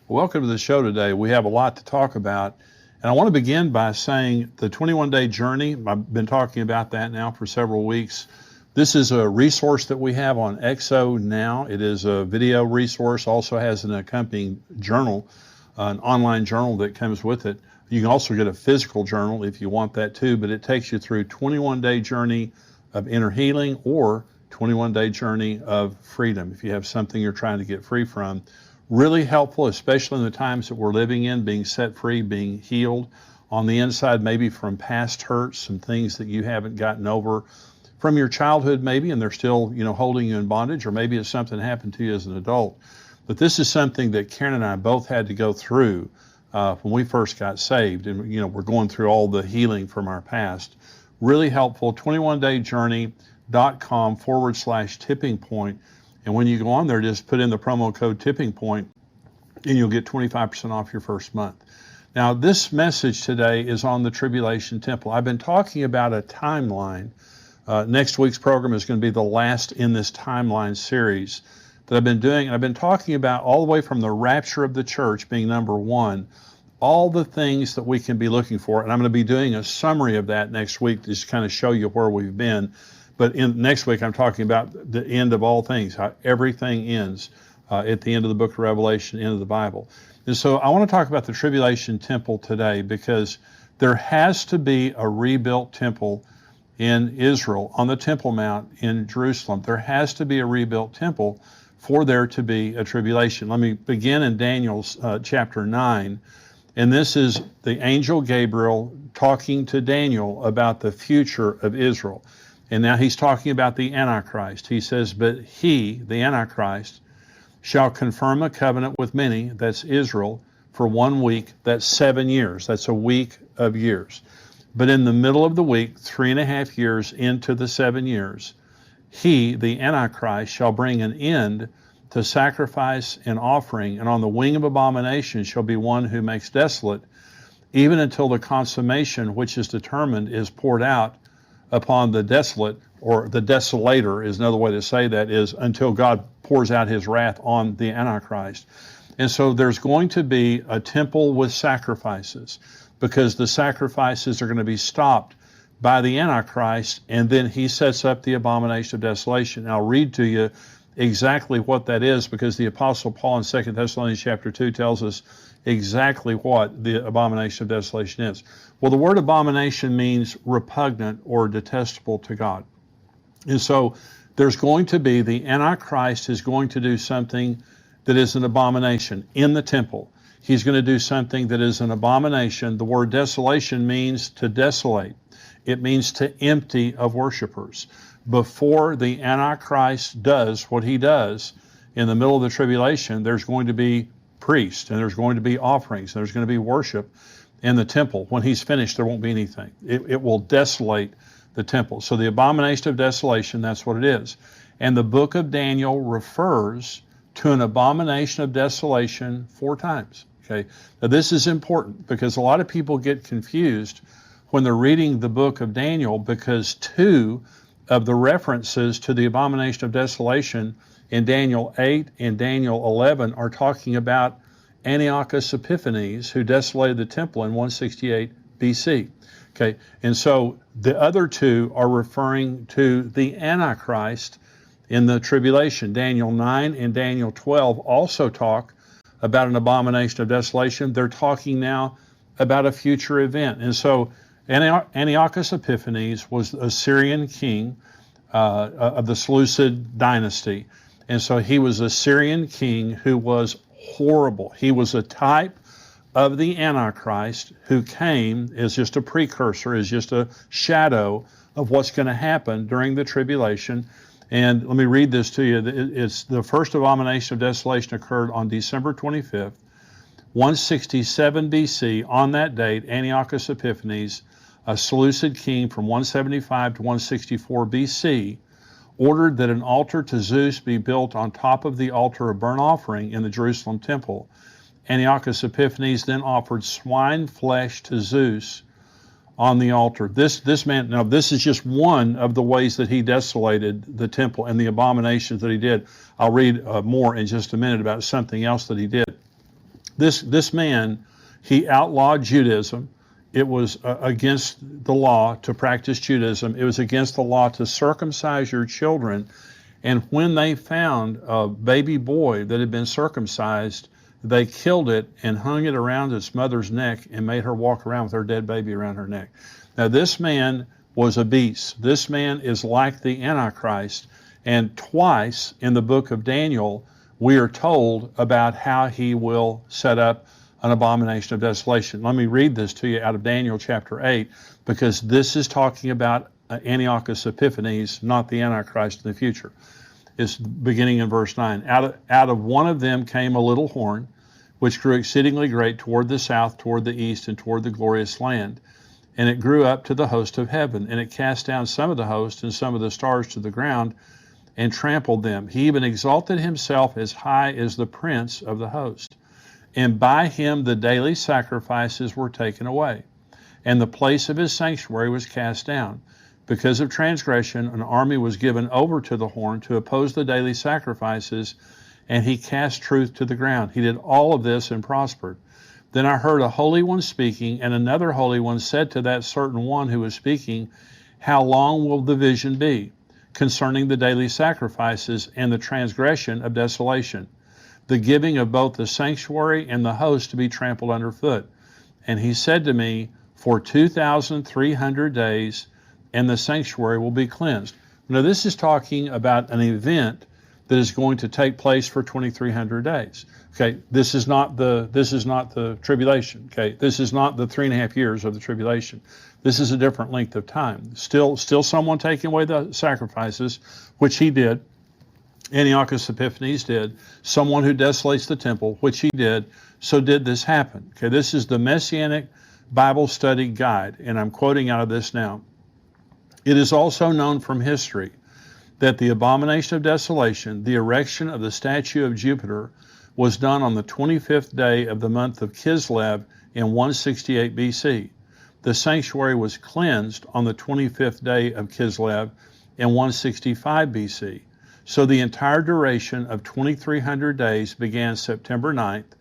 Welcome to the show today. We have a lot to talk about. And I want to begin by saying the 21-day journey, I've been talking about that now for several weeks. This is a resource that we have on XO now. It is a video resource, also has an accompanying journal, an online journal that comes with it. You can also get a physical journal if you want that too, but it takes you through 21-day journey of inner healing or 21-day journey of freedom if you have something you're trying to get free from. Really helpful, especially in the times that we're living in, being set free, being healed on the inside, maybe from past hurts, some things that you haven't gotten over from your childhood maybe, and they're still, holding you in bondage, or maybe it's something that happened to you as an adult. But this is something that Karen and I both had to go through when we first got saved, and we're going through all the healing from our past. Really helpful, 21dayjourney.com/tipping point. And when you go on there, just put in the promo code tipping point and you'll get 25% off your first month. Now, this message today is on the Tribulation Temple. I've been talking about a timeline. Next week's program is going to be the last in this timeline series that I've been doing. And I've been talking about all the way from the rapture of the church being number one, all the things that we can be looking for. And I'm going to be doing a summary of that next week to just kind of show you where we've been. But next week, I'm talking about the end of all things, how everything ends at the end of the book of Revelation, end of the Bible. And so I want to talk about the Tribulation Temple today because there has to be a rebuilt temple in Israel, on the Temple Mount in Jerusalem. There has to be a rebuilt temple for there to be a tribulation. Let me begin in Daniel's chapter 9. And this is the angel Gabriel talking to Daniel about the future of Israel. And now he's talking about the Antichrist. He says, but he, the Antichrist, shall confirm a covenant with many, that's Israel, for 1 week, that's 7 years. That's a week of years. But in the middle of the week, 3.5 years into the 7 years, he, the Antichrist, shall bring an end to sacrifice and offering, and on the wing of abomination shall be one who makes desolate, even until the consummation which is determined is poured out upon the desolate, or the desolator is another way to say that, is until God pours out his wrath on the Antichrist. And so there's going to be a temple with sacrifices, because the sacrifices are going to be stopped by the Antichrist, and then he sets up the abomination of desolation. And I'll read to you exactly what that is, because the Apostle Paul in 2 Thessalonians chapter 2 tells us exactly what the abomination of desolation is. Well, the word abomination means repugnant or detestable to God. And so there's going to be, the Antichrist is going to do something that is an abomination in the temple. He's going to do something that is an abomination. The word desolation means to desolate. It means to empty of worshipers. Before the Antichrist does what he does in the middle of the tribulation, there's going to be priests, and there's going to be offerings, and there's going to be worship in the temple. When he's finished, there won't be anything. It will desolate the temple. So the abomination of desolation, that's what it is. And the book of Daniel refers to an abomination of desolation 4 times. Okay. Now this is important because a lot of people get confused when they're reading the book of Daniel, because 2 of the references to the abomination of desolation in Daniel 8 and Daniel 11 are talking about Antiochus Epiphanes, who desolated the temple in 168 BC. Okay, and so the other 2 are referring to the Antichrist in the tribulation. Daniel 9 and Daniel 12 also talk about an abomination of desolation. They're talking now about a future event. And so Antiochus Epiphanes was a Syrian king of the Seleucid dynasty. And so he was a Syrian king who was horrible. He was a type of the Antichrist who came as just a precursor, as just a shadow of what's going to happen during the tribulation. And let me read this to you. It's the first abomination of desolation occurred on December 25th, 167 BC. On that date, Antiochus Epiphanes, a Seleucid king from 175 to 164 BC, ordered that an altar to Zeus be built on top of the altar of burnt offering in the Jerusalem temple. Antiochus Epiphanes then offered swine flesh to Zeus on the altar. This man, now this is just one of the ways that he desolated the temple and the abominations that he did. I'll read more in just a minute about something else that he did. This man, he outlawed Judaism. It was against the law to practice Judaism. It was against the law to circumcise your children. And when they found a baby boy that had been circumcised, they killed it and hung it around its mother's neck and made her walk around with her dead baby around her neck. Now, this man was a beast. This man is like the Antichrist. And twice in the book of Daniel, we are told about how he will set up an abomination of desolation. Let me read this to you out of Daniel chapter 8, because this is talking about Antiochus Epiphanes, not the Antichrist in the future. It's beginning in verse 9. Out of one of them came a little horn, which grew exceedingly great toward the south, toward the east, and toward the glorious land. And it grew up to the host of heaven, and it cast down some of the host and some of the stars to the ground, and trampled them. He even exalted himself as high as the prince of the host. And by him the daily sacrifices were taken away, and the place of his sanctuary was cast down. Because of transgression, an army was given over to the horn to oppose the daily sacrifices, and he cast truth to the ground. He did all of this and prospered. Then I heard a holy one speaking, and another holy one said to that certain one who was speaking, how long will the vision be concerning the daily sacrifices and the transgression of desolation, the giving of both the sanctuary and the host to be trampled underfoot? And he said to me, for 2,300 days, and the sanctuary will be cleansed. Now, this is talking about an event that is going to take place for 2,300 days. Okay, this is not the tribulation. Okay, this is not the 3.5 years of the tribulation. This is a different length of time. Still someone taking away the sacrifices, which he did. Antiochus Epiphanes did. Someone who desolates the temple, which he did. So did this happen. Okay, this is the Messianic Bible Study Guide, and I'm quoting out of this now. It is also known from history that the abomination of desolation, the erection of the statue of Jupiter, was done on the 25th day of the month of Kislev in 168 BC. The sanctuary was cleansed on the 25th day of Kislev in 165 BC. So the entire duration of 2,300 days began September 9th,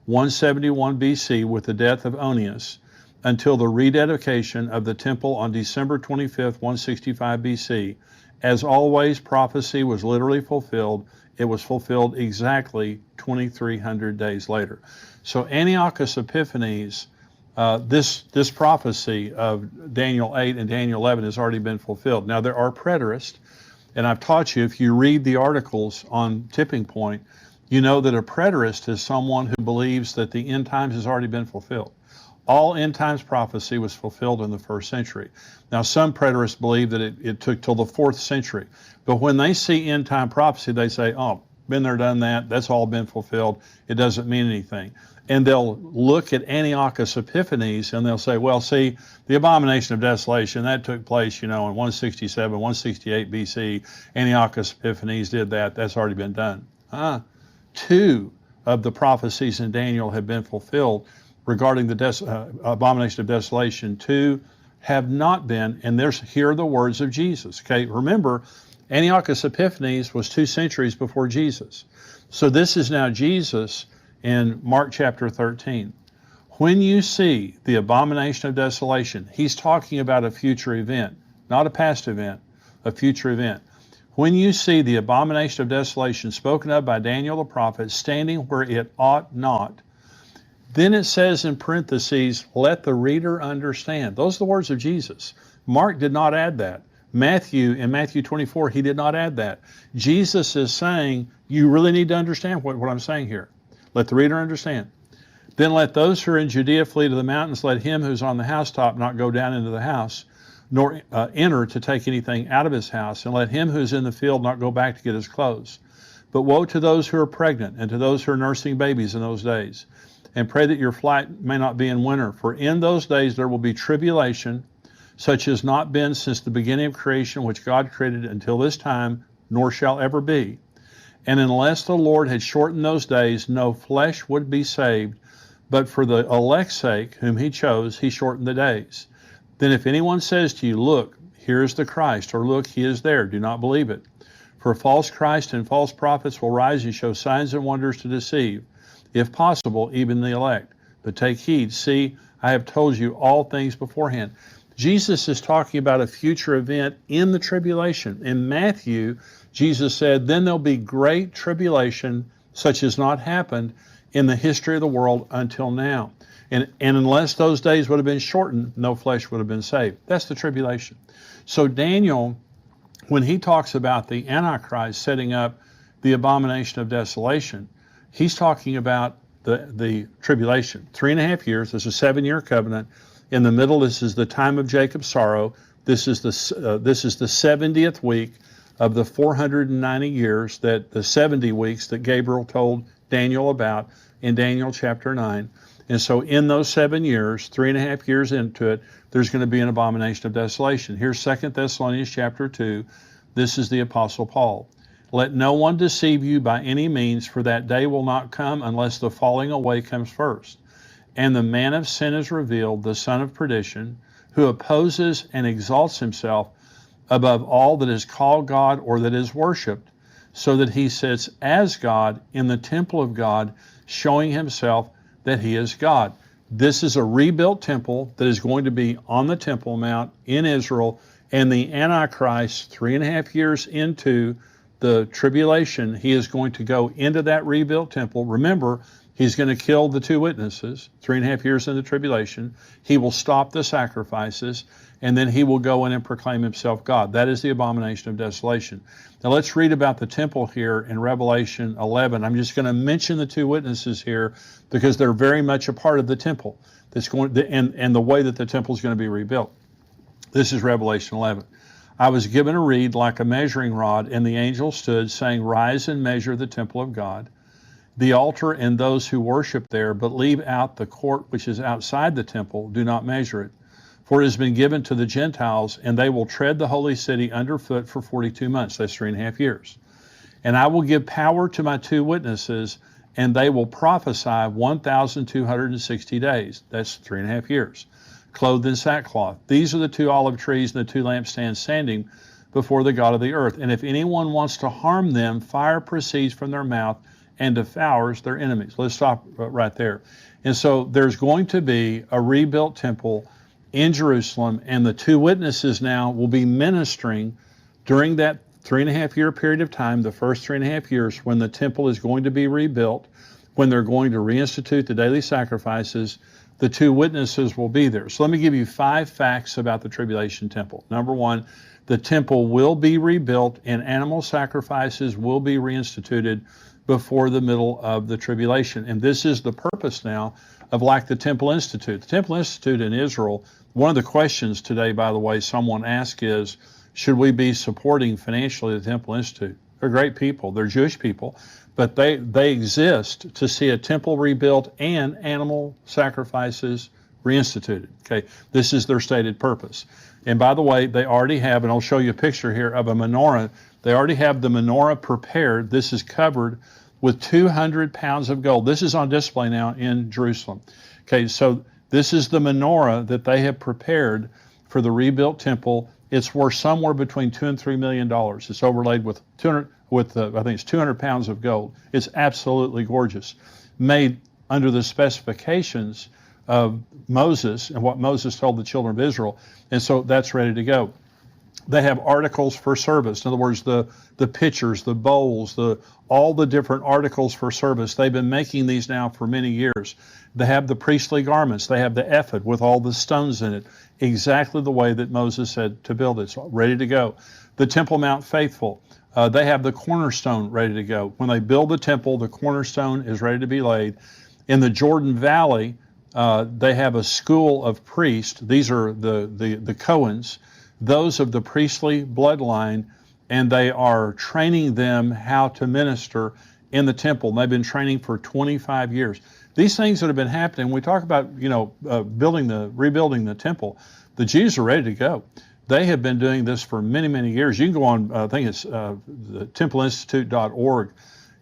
171 BC with the death of Onias, until the rededication of the temple on December 25th, 165 BC. As always, prophecy was literally fulfilled. It was fulfilled exactly 2,300 days later. So Antiochus Epiphanes, this prophecy of Daniel 8 and Daniel 11 has already been fulfilled. Now, there are preterists, and I've taught you, if you read the articles on Tipping Point, you know that a preterist is someone who believes that the end times has already been fulfilled. All end times prophecy was fulfilled in the 1st century. Now, some preterists believe that it took till the 4th century. But when they see end time prophecy, they say, oh, been there, done that. That's all been fulfilled. It doesn't mean anything. And they'll look at Antiochus Epiphanes and they'll say, well, see, the abomination of desolation, that took place, in 167, 168 BC. Antiochus Epiphanes did that. That's already been done. 2 of the prophecies in Daniel have been fulfilled regarding the abomination of desolation. 2 have not been, and here are the words of Jesus. Okay, remember, Antiochus Epiphanes was 2 centuries before Jesus. So this is now Jesus in Mark chapter 13. When you see the abomination of desolation, he's talking about a future event, not a past event, a future event. When you see the abomination of desolation spoken of by Daniel the prophet standing where it ought not, then it says in parentheses, let the reader understand. Those are the words of Jesus. Mark did not add that. In Matthew 24, he did not add that. Jesus is saying, you really need to understand what I'm saying here. Let the reader understand. Then let those who are in Judea flee to the mountains. Let him who's on the housetop not go down into the house, nor enter to take anything out of his house. And let him who's in the field not go back to get his clothes. But woe to those who are pregnant and to those who are nursing babies in those days. And pray that your flight may not be in winter. For in those days there will be tribulation, such as not been since the beginning of creation, which God created until this time, nor shall ever be. And unless the Lord had shortened those days, no flesh would be saved. But for the elect's sake, whom he chose, he shortened the days. Then if anyone says to you, look, here is the Christ, or look, he is there, do not believe it. For false Christ and false prophets will rise and show signs and wonders to deceive, if possible, even the elect. But take heed, see, I have told you all things beforehand. Jesus is talking about a future event in the tribulation. In Matthew, Jesus said, then there'll be great tribulation, such as not happened in the history of the world until now. And unless those days would have been shortened, no flesh would have been saved. That's the tribulation. So Daniel, when he talks about the Antichrist setting up the abomination of desolation, he's talking about the tribulation. 3.5 years. This is a 7-year covenant. In the middle, this is the time of Jacob's sorrow. This is the 70th week of the 490 years, that the 70 weeks that Gabriel told Daniel about in Daniel chapter 9. And so in those 7 years, 3.5 years into it, there's going to be an abomination of desolation. Here's 2 Thessalonians chapter 2. This is the Apostle Paul. Let no one deceive you by any means, for that day will not come unless the falling away comes first. And the man of sin is revealed, the son of perdition, who opposes and exalts himself above all that is called God or that is worshipped, so that he sits as God in the temple of God, showing himself that he is God. This is a rebuilt temple that is going to be on the Temple Mount in Israel, and the Antichrist, 3.5 years into the tribulation, he is going to go into that rebuilt temple. Remember, he's going to kill the 2 witnesses, 3.5 years into the tribulation. He will stop the sacrifices, and then he will go in and proclaim himself God. That is the abomination of desolation. Now let's read about the temple here in Revelation 11. I'm just going to mention the 2 witnesses here because they're very much a part of the temple that's going to, and the way that the temple is going to be rebuilt. This is Revelation 11. I was given a reed like a measuring rod, and the angel stood, saying, rise and measure the temple of God, the altar and those who worship there, but leave out the court which is outside the temple. Do not measure it. For it has been given to the Gentiles, and they will tread the holy city underfoot for 42 months. That's 3.5 years. And I will give power to my 2 witnesses, and they will prophesy 1,260 days. That's 3.5 years. Clothed in sackcloth. These are the 2 olive trees and the 2 lampstands standing before the God of the earth. And if anyone wants to harm them, fire proceeds from their mouth and devours their enemies. Let's stop right there. And so there's going to be a rebuilt temple in Jerusalem, and the 2 witnesses now will be ministering during that 3.5 year period of time, the first 3.5 years, when the temple is going to be rebuilt, when they're going to reinstitute the daily sacrifices. The 2 witnesses will be there. So let me give you 5 facts about the tribulation temple. Number 1, the temple will be rebuilt and animal sacrifices will be reinstituted before the middle of the tribulation. And this is the purpose now of like the Temple Institute. The Temple Institute in Israel, one of the questions today, by the way, someone asked is, should we be supporting financially the Temple Institute? They're great people. They're Jewish people. But they exist to see a temple rebuilt and animal sacrifices reinstituted. Okay, this is their stated purpose. And by the way, they already have, and I'll show you a picture here of a menorah. They already have the menorah prepared. This is covered with 200 pounds of gold. This is on display now in Jerusalem. Okay, so this is the menorah that they have prepared for the rebuilt temple. It's worth somewhere between $2 and $3 million. It's overlaid with 200. I think it's 200 pounds of gold. It's absolutely gorgeous. Made under the specifications of Moses and what Moses told the children of Israel. And so that's ready to go. They have articles for service. In other words, the pitchers, the bowls, all the different articles for service. They've been making these now for many years. They have the priestly garments. They have the ephod with all the stones in it, exactly the way that Moses said to build it. So ready to go. The Temple Mount Faithful. They have the cornerstone ready to go. When they build the temple, the cornerstone is ready to be laid. In the Jordan Valley, they have a school of priests. These are the Cohens, those of the priestly bloodline, and they are training them how to minister in the temple. And they've been training for 25 years. These things that have been happening, we talk about, rebuilding the temple. The Jews are ready to go. They have been doing this for many, many years. You can go on, I think it's the templeinstitute.org,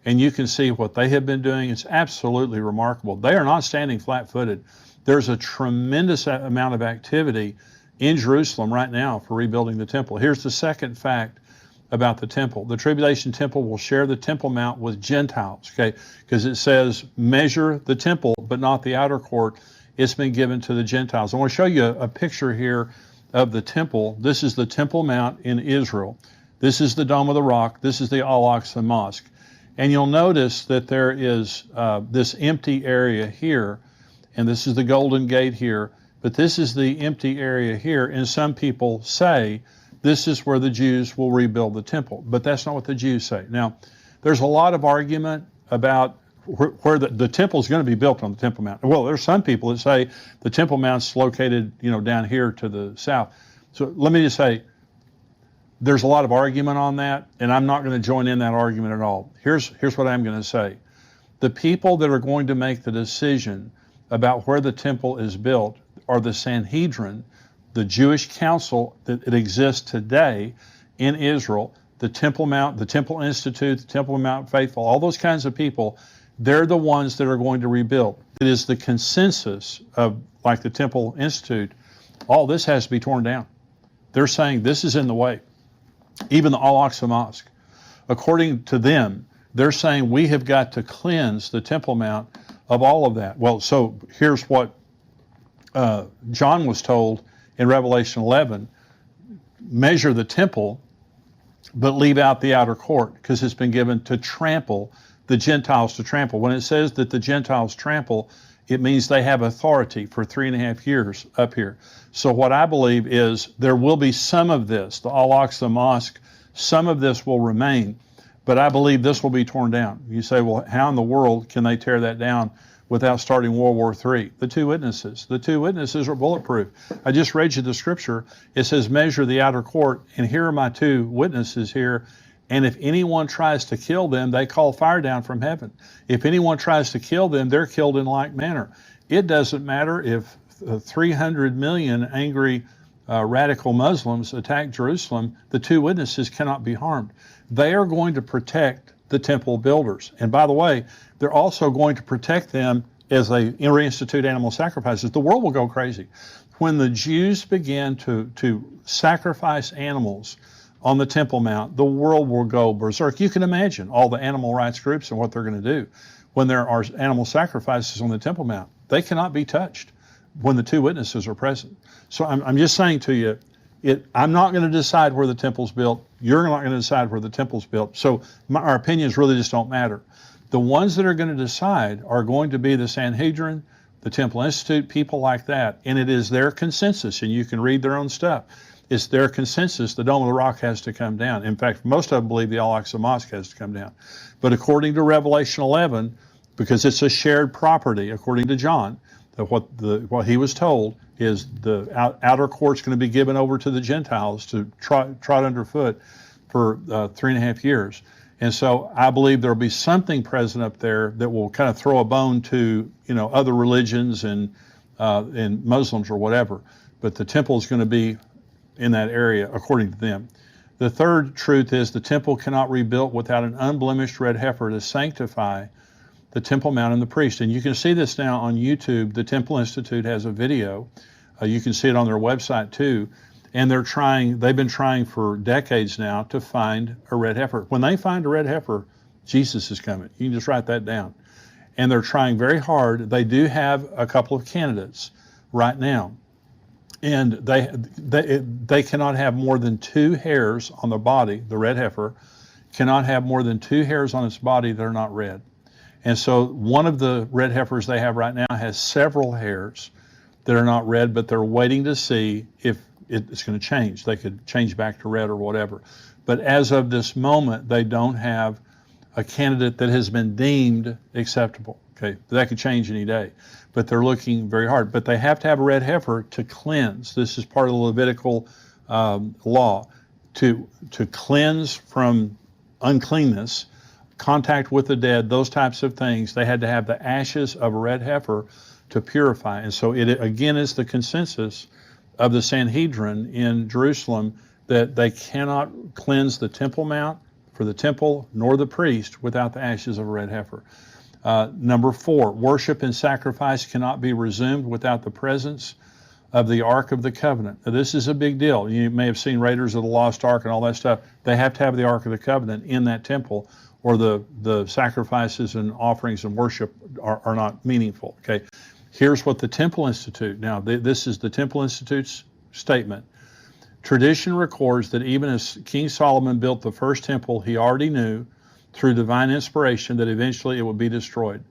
and you can see what they have been doing. It's absolutely remarkable. They are not standing flat-footed. There's a tremendous amount of activity in Jerusalem right now for rebuilding the temple. Here's the second fact about the temple. The tribulation temple will share the Temple Mount with Gentiles, okay? Because it says, measure the temple, but not the outer court. It's been given to the Gentiles. I want to show you a picture here of the temple. This is the Temple Mount in Israel. This is the Dome of the Rock. This is the Al-Aqsa Mosque. And you'll notice that there is this empty area here, and this is the Golden Gate here, but this is the empty area here, and some people say this is where the Jews will rebuild the temple, but that's not what the Jews say. Now, there's a lot of argument about where the temple is going to be built on the Temple Mount. Well, there's some people that say the Temple Mount's located, down here to the south. So let me just say, there's a lot of argument on that, and I'm not going to join in that argument at all. Here's what I'm going to say. The people that are going to make the decision about where the temple is built are the Sanhedrin, the Jewish council that exists today in Israel, the Temple Mount, the Temple Institute, the Temple Mount Faithful, all those kinds of people. They're the ones that are going to rebuild. It is the consensus of, like the Temple Institute, all this has to be torn down. They're saying this is in the way. Even the Al-Aqsa Mosque. According to them, they're saying we have got to cleanse the Temple Mount of all of that. Well, so here's what John was told in Revelation 11. Measure the temple, but leave out the outer court, because it's been given to trample the Gentiles to trample. When it says that the Gentiles trample, it means they have authority for 3.5 years up here. So what I believe is there will be some of this, the Al-Aqsa Mosque, some of this will remain, but I believe this will be torn down. You say, well, how in the world can they tear that down without starting World War III? The two witnesses. The two witnesses are bulletproof. I just read you the scripture. It says, measure the outer court, and here are my two witnesses here. And if anyone tries to kill them, they call fire down from heaven. If anyone tries to kill them, they're killed in like manner. It doesn't matter if 300 million angry radical Muslims attack Jerusalem, the two witnesses cannot be harmed. They are going to protect the temple builders. And by the way, they're also going to protect them as they reinstitute animal sacrifices. The world will go crazy. When the Jews begin to sacrifice animals on the Temple Mount, the world will go berserk. You can imagine all the animal rights groups and what they're going to do when there are animal sacrifices on the Temple Mount. They cannot be touched when the two witnesses are present. So I'm just saying to you, I'm not going to decide where the temple's built. You're not going to decide where the temple's built. So our opinions really just don't matter. The ones that are going to decide are going to be the Sanhedrin, the Temple Institute, people like that. And it is their consensus, and you can read their own stuff. It's their consensus the Dome of the Rock has to come down. In fact, most of them believe the Al-Aqsa Mosque has to come down. But according to Revelation 11, because it's a shared property, according to John, that what he was told is the outer court's going to be given over to the Gentiles to trot underfoot for 3.5 years. And so I believe there'll be something present up there that will kind of throw a bone to other religions and Muslims or whatever. But the temple is going to be in that area, according to them. The third truth is the temple cannot be rebuilt without an unblemished red heifer to sanctify the Temple Mount and the priest. And you can see this now on YouTube. The Temple Institute has a video. You can see it on their website too. And they've been trying for decades now to find a red heifer. When they find a red heifer, Jesus is coming. You can just write that down. And they're trying very hard. They do have a couple of candidates right now. And they cannot have more than 2 hairs on the body. The red heifer cannot have more than 2 hairs on its body that are not red. And so one of the red heifers they have right now has several hairs that are not red, but they're waiting to see if it's going to change. They could change back to red or whatever. But as of this moment, they don't have a candidate that has been deemed acceptable. Okay, that could change any day. But they're looking very hard. But they have to have a red heifer to cleanse. This is part of the Levitical law, to cleanse from uncleanness, contact with the dead, those types of things. They had to have the ashes of a red heifer to purify. And so it again is the consensus of the Sanhedrin in Jerusalem that they cannot cleanse the Temple Mount for the temple nor the priest without the ashes of a red heifer. Number 4, worship and sacrifice cannot be resumed without the presence of the Ark of the Covenant. Now, this is a big deal. You may have seen Raiders of the Lost Ark and all that stuff. They have to have the Ark of the Covenant in that temple, or the sacrifices and offerings and worship are not meaningful. Okay, here's what the Temple Institute, now this is the Temple Institute's statement. Tradition records that even as King Solomon built the first temple, he already knew through divine inspiration that eventually it would be destroyed.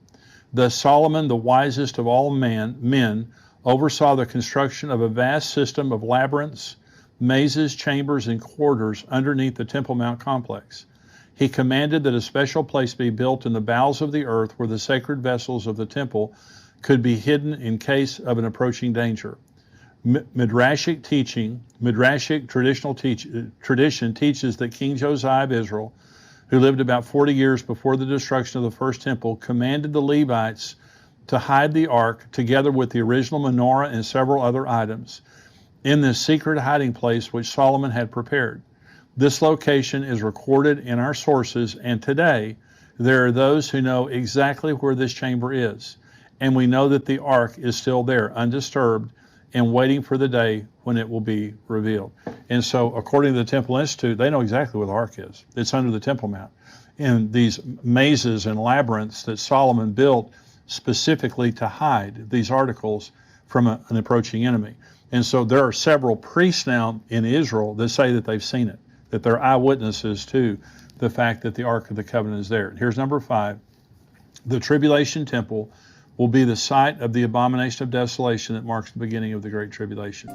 Thus Solomon, the wisest of all men, oversaw the construction of a vast system of labyrinths, mazes, chambers, and corridors underneath the Temple Mount complex. He commanded that a special place be built in the bowels of the earth where the sacred vessels of the temple could be hidden in case of an approaching danger. Midrashic tradition teaches that King Josiah of Israel, who lived about 40 years before the destruction of the first temple, commanded the Levites to hide the ark together with the original menorah and several other items in this secret hiding place which Solomon had prepared. This location is recorded in our sources, and today there are those who know exactly where this chamber is, and we know that the ark is still there, undisturbed, and waiting for the day when it will be revealed. And so, according to the Temple Institute, they know exactly where the ark is. It's under the Temple Mount, in these mazes and labyrinths that Solomon built specifically to hide these articles from an approaching enemy. And so there are several priests now in Israel that say that they've seen it, that they're eyewitnesses to the fact that the Ark of the Covenant is there. Here's number 5. The Tribulation Temple will be the site of the abomination of desolation that marks the beginning of the Great Tribulation.